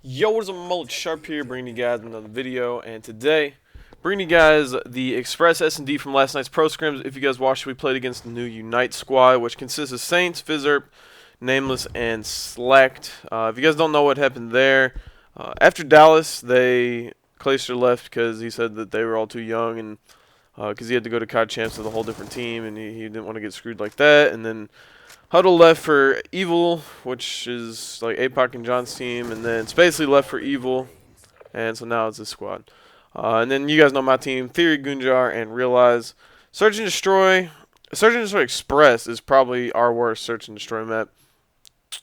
Yo, what is up, Mullet Sharp here, bringing you guys another video, and today, bringing you guys the Express S&D from last night's Pro Scrims. If you guys watched, we played against the new Unite squad, which consists of Saints, Fizzerp, Nameless, and Select. If you guys don't know what happened there, after Dallas, Clayster left because he said that they were all too young, and because he had to go to COD Champs with a whole different team, and he didn't want to get screwed like that, and then Huddle left for Evil, which is like APOC and John's team, and then Spacely left for Evil, and so now it's this squad. And then you guys know my team: Theory, Gunjar, and Realize. Search and Destroy. Search and Destroy Express is probably our worst Search and Destroy map.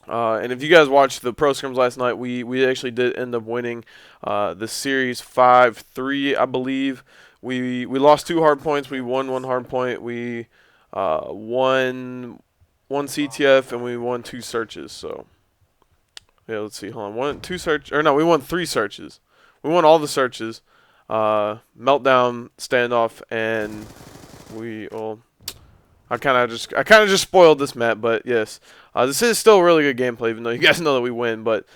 And if you guys watched the Pro Scrims last night, we actually did end up winning the series 5-3, I believe. We lost 2 hard points. We won 1 hard point. We won 1 CTF, and we won 2 searches. So yeah, let's see. Hold on. We won 3 searches. We won all the searches. Meltdown, standoff, and I kind of just spoiled this map, but yes, this is still really good gameplay, even though you guys know that we win. But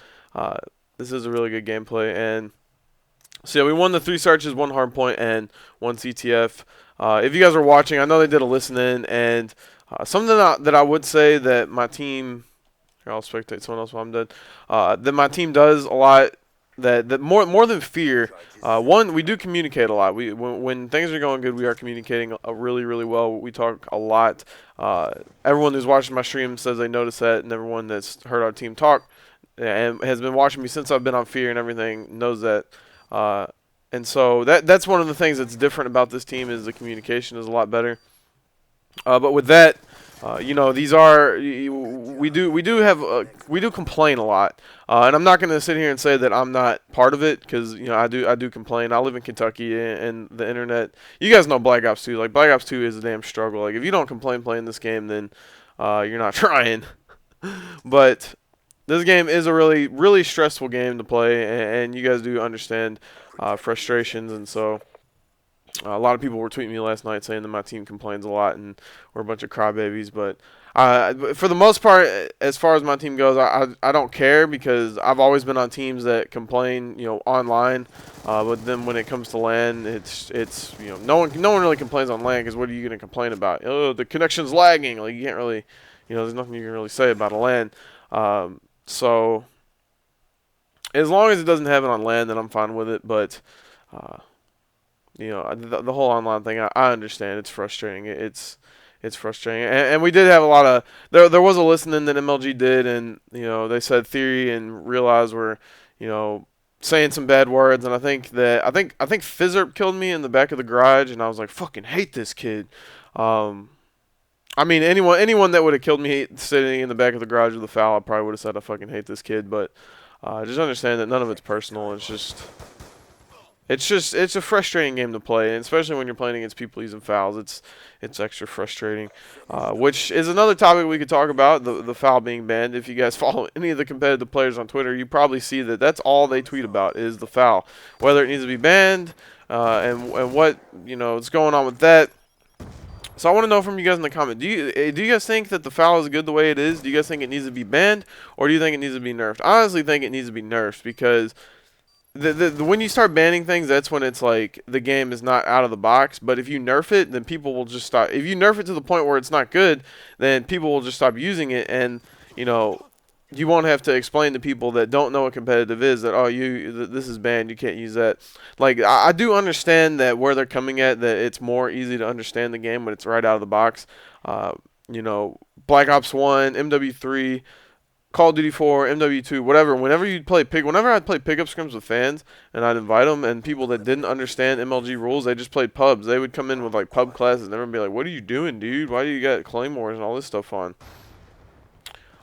this is a really good gameplay, and so yeah, we won the 3 searches, 1 hard point, and 1 CTF. If you guys are watching, I know they did a listen in, and something that I would say that my team, here, I'll spectate someone else while I'm done, that my team does a lot, that more than fear. One, we do communicate a lot. When things are going good, we are communicating really well. We talk a lot. Everyone who's watching my stream says they notice that, and everyone that's heard our team talk and has been watching me since I've been on fear and everything knows that. And so that's one of the things that's different about this team is the communication is a lot better. But with that, you know, we do complain a lot, and I'm not going to sit here and say that I'm not part of it, because you know I do complain. I live in Kentucky, and the internet. You guys know Black Ops 2. Like, Black Ops 2 is a damn struggle. Like, if you don't complain playing this game, then you're not trying. But this game is a really stressful game to play, and you guys do understand frustrations, and so. A lot of people were tweeting me last night saying that my team complains a lot and we're a bunch of crybabies. But for the most part, as far as my team goes, I don't care, because I've always been on teams that complain, you know, online. But then when it comes to LAN, it's you know, no one really complains on LAN, because what are you going to complain about? Oh, the connection's lagging. Like, you can't really, you know, there's nothing you can really say about a LAN. So as long as it doesn't have it on LAN, then I'm fine with it. But you know, the whole online thing, I understand. It's frustrating. It's frustrating. And we did have a lot of there was a listening that MLG did, and you know, they said Theory and Realize were, you know, saying some bad words, and I think Fizzerp killed me in the back of the garage, and I was like, fucking hate this kid. I mean, anyone that would have killed me sitting in the back of the garage with a FAL, I probably would have said I fucking hate this kid. But just understand that none of it's personal. It's a frustrating game to play, and especially when you're playing against people using FALs, it's extra frustrating. Which is another topic we could talk about, the FAL being banned. If you guys follow any of the competitive players on Twitter, you probably see that that's all they tweet about is the FAL, whether it needs to be banned, and what, you know, is going on with that. So I want to know from you guys in the comment, do you guys think that the FAL is good the way it is? Do you guys think it needs to be banned, or do you think it needs to be nerfed? I honestly think it needs to be nerfed, because when you start banning things, that's when it's like the game is not out of the box. But if you nerf it, then people will just stop. If you nerf it to the point where it's not good, then people will just stop using it, and you know, you won't have to explain to people that don't know what competitive is that, oh, this is banned, you can't use that. Like, I do understand that where they're coming at, that it's more easy to understand the game when it's right out of the box. You know, Black Ops 1, MW3. Call of Duty 4, MW2, whatever. Whenever I'd play pickup scrims with fans, and I'd invite them, and people that didn't understand MLG rules, they just played pubs. They would come in with like pub classes, and everyone would be like, "What are you doing, dude? Why do you got claymores and all this stuff on?"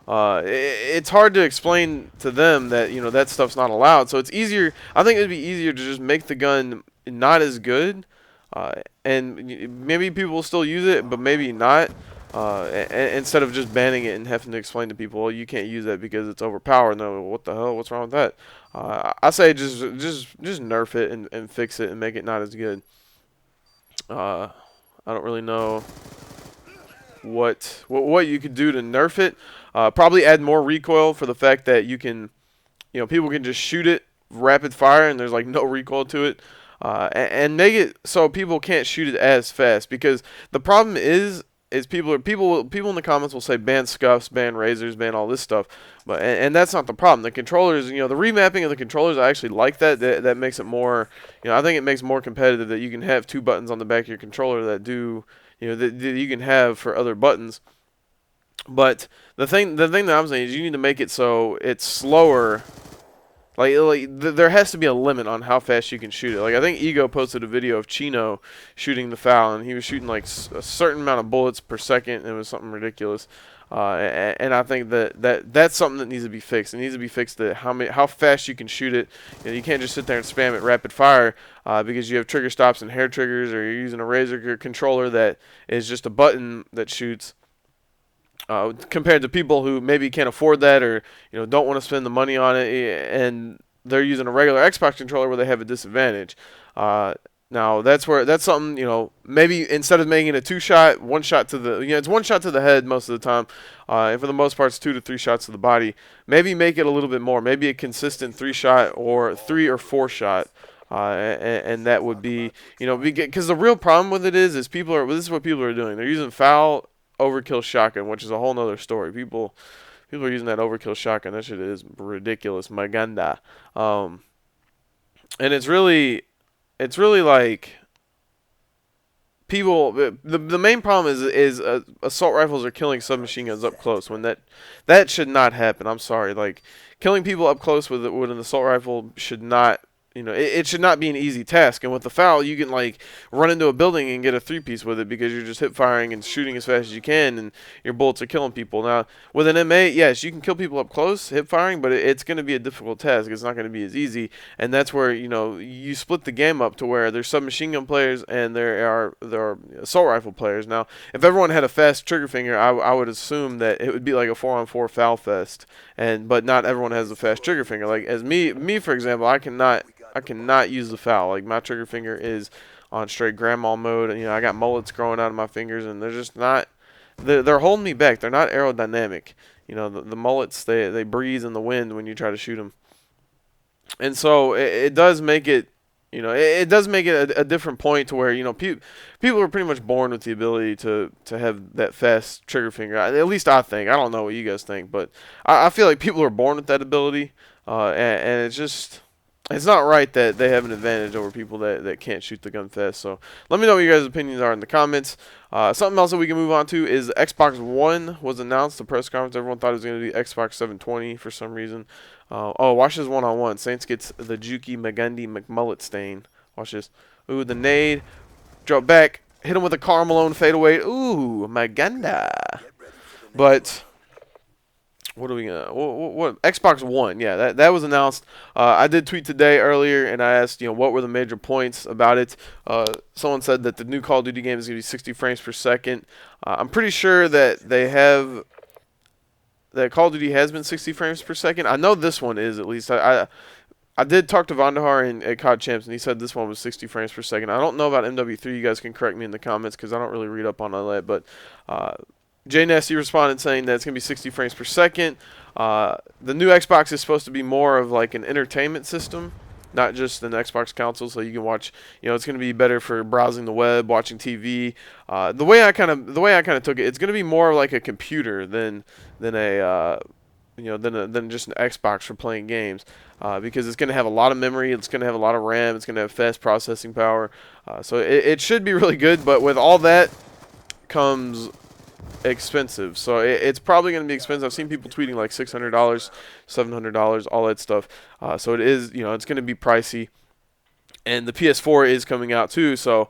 It's hard to explain to them that, you know, that stuff's not allowed. So it's easier. I think it'd be easier to just make the gun not as good, and maybe people will still use it, but maybe not. Instead of just banning it and having to explain to people, well, you can't use that because it's overpowered. No, what the hell? What's wrong with that? I say just nerf it and fix it and make it not as good. I don't really know what you could do to nerf it. Probably add more recoil, for the fact that you can people can just shoot it rapid fire and there's like no recoil to it, and make it so people can't shoot it as fast. Because the problem is people in the comments will say ban scuffs, ban razors, ban all this stuff, but and that's not the problem. The controllers, the remapping of the controllers, I actually like that. That makes it more, I think it makes it more competitive that you can have two buttons on the back of your controller that do, that you can have for other buttons. But the thing that I'm saying is you need to make it so it's slower. There has to be a limit on how fast you can shoot it. Like, I think Ego posted a video of Chino shooting the FAL, and he was shooting like a certain amount of bullets per second, and it was something ridiculous. And I think that's something that needs to be fixed. It needs to be fixed that how fast you can shoot it. You can't just sit there and spam it rapid fire, because you have trigger stops and hair triggers, or you're using a razor controller that is just a button that shoots. Compared to people who maybe can't afford that, or don't want to spend the money on it, and they're using a regular Xbox controller where they have a disadvantage. Now that's something, maybe instead of making it a two-shot, one shot to the it's one shot to the head most of the time, and for the most part it's 2 to 3 shots to the body. Maybe make it a little bit more, maybe a consistent 3-shot or 3 or 4 shot. And that would be, because the real problem with it is this is what people are doing. They're using FAL overkill shotgun, which is a whole nother story. People are using that overkill shotgun. That shit is ridiculous, maganda. And it's really like people. The main problem is assault rifles are killing submachine guns up close, when that should not happen. I'm sorry, like killing people up close with an assault rifle should not. It should not be an easy task. And with the FAL, you can like run into a building and get a 3-piece with it, because you're just hip firing and shooting as fast as you can, and your bullets are killing people. Now, with an M8, yes, you can kill people up close, hip firing, but it's going to be a difficult task. It's not going to be as easy, and that's where you split the game up to where there's submachine gun players and there are assault rifle players. Now, if everyone had a fast trigger finger, I would assume that it would be like a 4-on-4 FAL fest, but not everyone has a fast trigger finger. Like as me for example, I cannot use the FAL. Like, my trigger finger is on straight grandma mode. And, I got mullets growing out of my fingers, and they're just not. They're holding me back. They're not aerodynamic. The mullets, they breeze in the wind when you try to shoot them. And so it does make it. It does make it a different point to where people are pretty much born with the ability to have that fast trigger finger. At least I think. I don't know what you guys think, but I feel like people are born with that ability, and it's just. It's not right that they have an advantage over people that can't shoot the gun fast. So let me know what your guys' opinions are in the comments. Something else that we can move on to is Xbox One was announced. The press conference, everyone thought it was going to be Xbox 720 for some reason. Watch this one-on-one. Saints gets the Juki Magandi McMullet stain. Watch this. Ooh, the nade. Drop back. Hit him with a Karl Malone fadeaway. Ooh, Maganda. But... What are we gonna? What Xbox One? Yeah, that was announced. I did tweet today earlier, and I asked, what were the major points about it. Someone said that the new Call of Duty game is gonna be 60 frames per second. I'm pretty sure that that Call of Duty has been 60 frames per second. I know this one is, at least. I did talk to Vandahar at COD Champs, and he said this one was 60 frames per second. I don't know about MW3. You guys can correct me in the comments, because I don't really read up on all that, but. Jay Nasty responded saying that it's going to be 60 frames per second. The new Xbox is supposed to be more of like an entertainment system, not just an Xbox console, so you can watch, it's going to be better for browsing the web, watching TV. The way I kind of took it, it's going to be more like a computer than just an Xbox for playing games, because it's going to have a lot of memory, it's going to have a lot of RAM, it's going to have fast processing power. So it should be really good, but with all that comes expensive. So it's probably going to be expensive. I've seen people tweeting like $600, $700, all that stuff. So it is, it's going to be pricey. And the PS4 is coming out too, so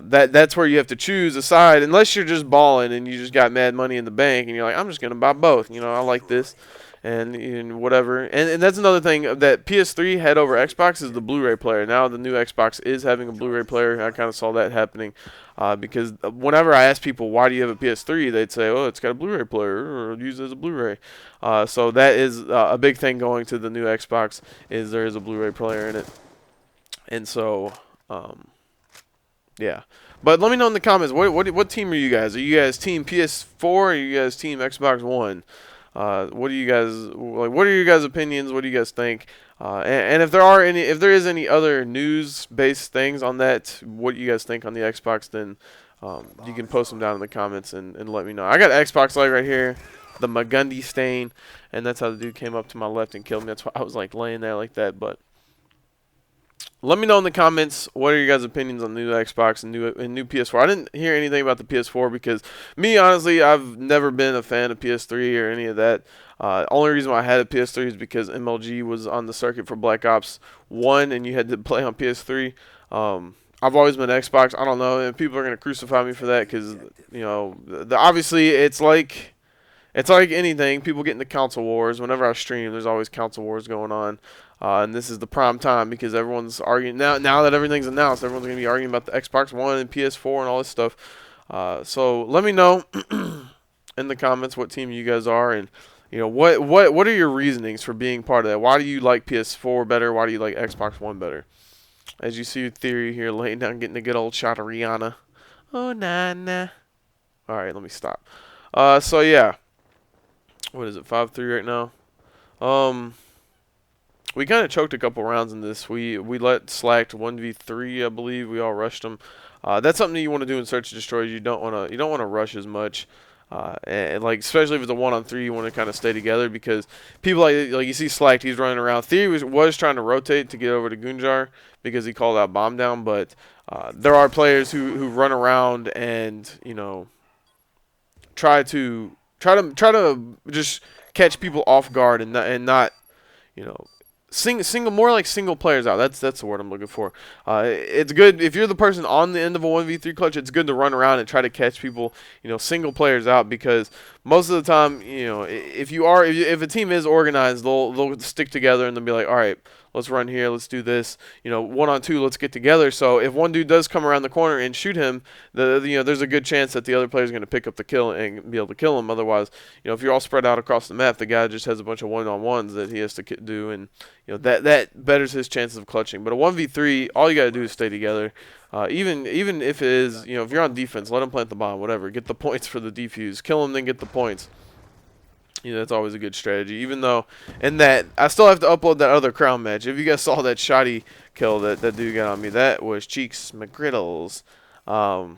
that's where you have to choose a side, unless you're just balling and you just got mad money in the bank and you're like, I'm just going to buy both. I like this and whatever. And that's another thing that PS3 had over Xbox is the Blu-ray player. Now the new Xbox is having a Blu-ray player. I kind of saw that happening because whenever I ask people, why do you have a PS3, they'd say, oh, it's got a Blu-ray player or use it as a Blu-ray. So that is a big thing going to the new Xbox, is there is a Blu-ray player in it. And so, yeah. But let me know in the comments, what team are you guys? Are you guys team PS4 or are you guys team Xbox One? What do you guys like? What are your guys' opinions? What do you guys think? And if there is any other news-based things on that, what you guys think on the Xbox, then you can post them down in the comments and let me know. I got Xbox Live right here, the Magundy stain, and that's how the dude came up to my left and killed me. That's why I was like laying there like that. But let me know in the comments what are your guys' opinions on the new Xbox and new PS4. I didn't hear anything about the PS4 because me, honestly, I've never been a fan of PS3 or any of that. Only reason why I had a PS3 is because MLG was on the circuit for Black Ops 1 and you had to play on PS3. I've always been Xbox. I don't know, and people are going to crucify me for that because, you know, obviously it's like anything. People get into console wars. Whenever I stream, there's always console wars going on. And this is the prime time because everyone's arguing. Now that everything's announced, everyone's going to be arguing about the Xbox One and PS4 and all this stuff. So let me know in the comments what team you guys are and, you know, what are your reasonings for being part of that? Why do you like PS4 better? Why do you like Xbox One better? As you see Theory here laying down, getting a good old shot of Rihanna. Oh, nah. All right, let me stop. So, yeah. What is it, 5-3 right now? We kind of choked a couple rounds in this. We let Slacked 1v3, I believe. We all rushed them. That's something that you want to do in Search and Destroy. You don't want to rush as much. And like especially if it's a 1-on-3, you want to kind of stay together because people like you see Slacked, he's running around. Theory was trying to rotate to get over to Gunjar because he called out bomb down, but there are players who run around and, you know, try to just catch people off guard and not you know, more like single players out. That's the word I'm looking for. It's good if you're the person on the end of a 1v3 clutch. It's good to run around and try to catch people, you know, single players out because most of the time, you know, if a team is organized, they'll stick together and they'll be like, all right, let's run here, let's do this, you know, 1-on-2, let's get together. So if one dude does come around the corner and shoot him, there's a good chance that the other player is going to pick up the kill and be able to kill him. Otherwise, you know, if you're all spread out across the map, the guy just has a bunch of 1-on-1s that he has to do, and you know that betters his chances of clutching. But a 1v3, all you got to do is stay together. Even if it is, you know, if you're on defense, let him plant the bomb, whatever, get the points for the defuse, kill him, then get the points. You know, that's always a good strategy. Even though, in that, I still have to upload that other crown match. If you guys saw that shoddy kill that dude got on me, that was Cheeks McGriddles. So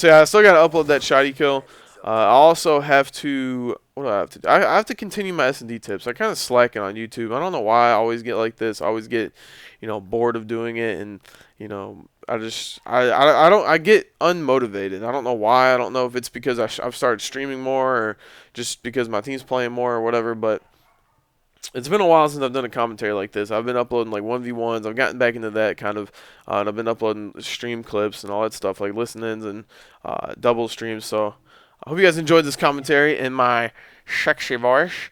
yeah, I still got to upload that shoddy kill. I also have to, what do I have to do? I have to continue my S&D tips. I kind of slacking on YouTube. I don't know why I always get like this. I always get, you know, bored of doing it, and you know, I get unmotivated. I don't know why. I don't know if it's because I've started streaming more or just because my team's playing more or whatever, but it's been a while since I've done a commentary like this. I've been uploading like 1v1s. I've gotten back into that kind of, and I've been uploading stream clips and all that stuff, like listen-ins and double streams. So I hope you guys enjoyed this commentary in my sexy voice.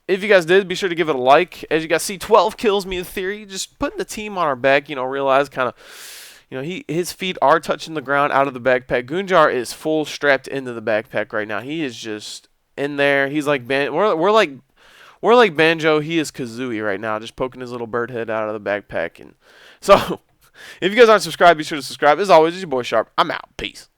If you guys did, be sure to give it a like. As you guys see, 12 kills, me in theory. Just putting the team on our back, you know, realize kind of, you know, his feet are touching the ground out of the backpack. Gunjar is full strapped into the backpack right now. He is just in there. He's like, we're like Banjo. He is Kazooie right now, just poking his little bird head out of the backpack. And so, if you guys aren't subscribed, be sure to subscribe. As always, it's your boy Sharp. I'm out. Peace.